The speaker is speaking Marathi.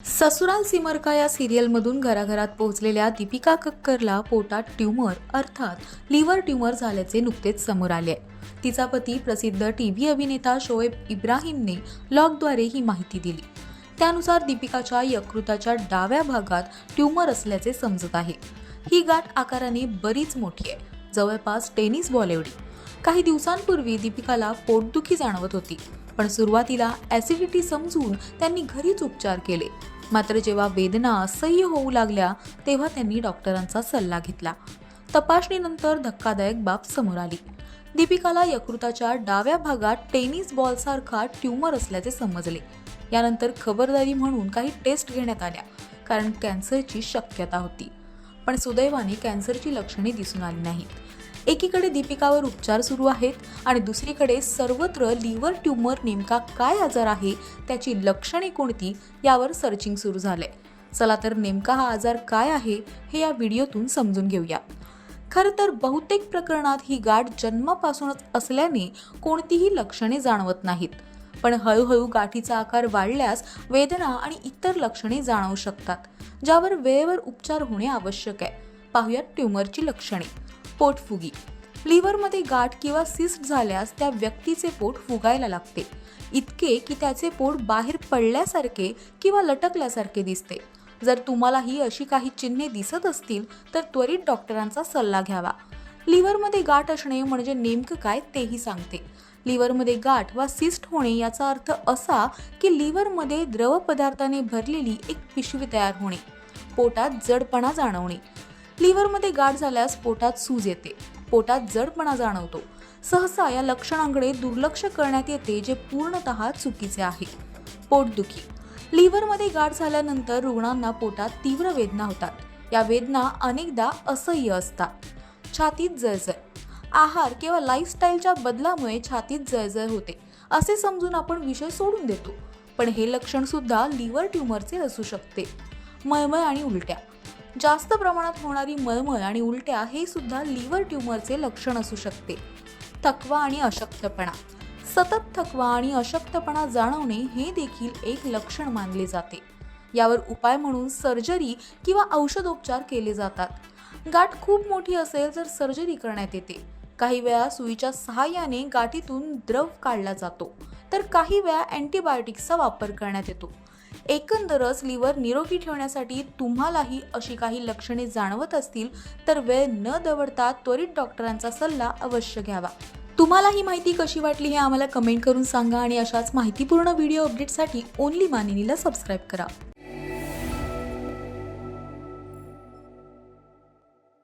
ससुराल सिमर का या सिरियलमधून घराघरात पोहोचलेल्या दीपिका कक्करला पोटात ट्यूमर अर्थात लिव्हर ट्यूमर झाल्याचे नुकतेच समोर आले आहे. तिचा पती प्रसिद्ध टीव्ही अभिनेता शोएब इब्राहिमने ब्लॉगद्वारे ही माहिती दिली. त्यानुसार दीपिकाच्या यकृताच्या डाव्या भागात ट्यूमर असल्याचे समजत आहे. ही गाठ आकाराने बरीच मोठी आहे, जवळपास टेनिस बॉल एवढी. काही दिवसांपूर्वी दीपिकाला पोटदुखी जाणवत होती, पण सुरुवातीला ॲसिडिटी समजून त्यांनी घरीच उपचार केले. मात्र जेव्हा वेदना असह्य होऊ लागल्या तेव्हा त्यांनी डॉक्टरांचा सल्ला घेतला. तपासणीनंतर धक्कादायक बाब समोर आली. दीपिकाला यकृताच्या डाव्या भागात टेनिस बॉलसारखा ट्यूमर असल्याचे समजले. यानंतर खबरदारी म्हणून काही टेस्ट घेण्यात आल्या, कारण कॅन्सरची शक्यता होती. पण सुदैवाने कॅन्सरची लक्षणे दिसून आली नाहीत. एकीकडे दीपिकावर उपचार सुरू आहेत आणि दुसरीकडे सर्वत्र लिव्हर ट्यूमर नेमका काय आजार आहे, त्याची लक्षणे कोणती यावर सर्चिंग सुरू झालंय. चला तर नेमका हा आजार काय आहे हे या व्हिडिओतून समजून घेऊया. खरं तर बहुतेक प्रकरणात ही गाठ जन्मापासूनच असल्याने कोणतीही लक्षणे जाणवत नाहीत. पण हळूहळू गाठीचा आकार वाढल्यास वेदना आणि इतर लक्षणे जाणवू शकतात, ज्यावर वेळेवर उपचार होणे आवश्यक आहे. पाहूयात ट्यूमरची लक्षणे. पोटफुगी. लिव्हरमध्ये गाठ किंवा सिस्ट झाल्यास त्या व्यक्तीचे पोट फुगायला लागते, इतके की त्याचे पोट बाहेर पडल्यासारखे किंवा लटकल्यासारखे दिसते. जर तुम्हालाही अशी काही चिन्हे दिसत असतील तर त्वरित डॉक्टरांचा सल्ला घ्यावा. लिव्हरमध्ये गाठ असणे म्हणजे नेमकं काय तेही सांगते. लिव्हरमध्ये गाठ वा सिस्ट होणे याचा अर्थ असा की लिव्हरमध्ये द्रव पदार्थाने भरलेली एक पिशवी तयार होणे. पोटात जडपणा जाणवणे. लिव्हरमध्ये गाठ झाल्यास पोटात सूज येते, पोटात जडपणा जाणवतो. सहसा या लक्षणांकडे दुर्लक्ष करण्यात येते, जे पूर्णतः चुकीचे आहे. पोटदुखी. लिव्हरमध्ये गाठ झाल्यानंतर रुग्णांना पोटात तीव्र वेदना होतात. या वेदना अनेकदा असह्य असतात. छातीत जळजळ. आहार किंवा लाईफस्टाईलच्या बदलामुळे छातीत जळजळ होते असे समजून आपण विषय सोडून देतो, पण हे लक्षण सुद्धा लिव्हर ट्यूमरचे असू शकते. मळमळ आणि उलट्या. जास्त प्रमाणात होणारी मळमळ आणि उलट्या हे सुद्धा लिव्हर ट्यूमरचे लक्षण असू शकते. थकवा आणि अशक्तपणा. सतत थकवा आणि अशक्तपणा जाणवणे हे देखील एक लक्षण मानले जाते. यावर उपाय म्हणून सर्जरी किंवा औषधोपचार केले जातात. गाठ खूप मोठी असेल तर सर्जरी करण्यात येते. काही वेळा सुईच्या सहाय्याने गाठीतून द्रव काढला जातो, तर काही वेळा अँटीबायोटिक्सचा वापर करण्यात येतो. एकंदरच लिव्हर निरोगी ठेवण्यासाठी तुम्हालाही अशी काही लक्षणे जाणवत असतील तर वेळ न दवडता त्वरित डॉक्टरांचा सल्ला अवश्य घ्यावा. तुम्हाला ही माहिती कशी वाटली हे आम्हाला कमेंट करून सांगा आणि अशाच माहितीपूर्ण व्हिडिओ अपडेटसाठी ओनली मानिनीला सबस्क्राईब करा.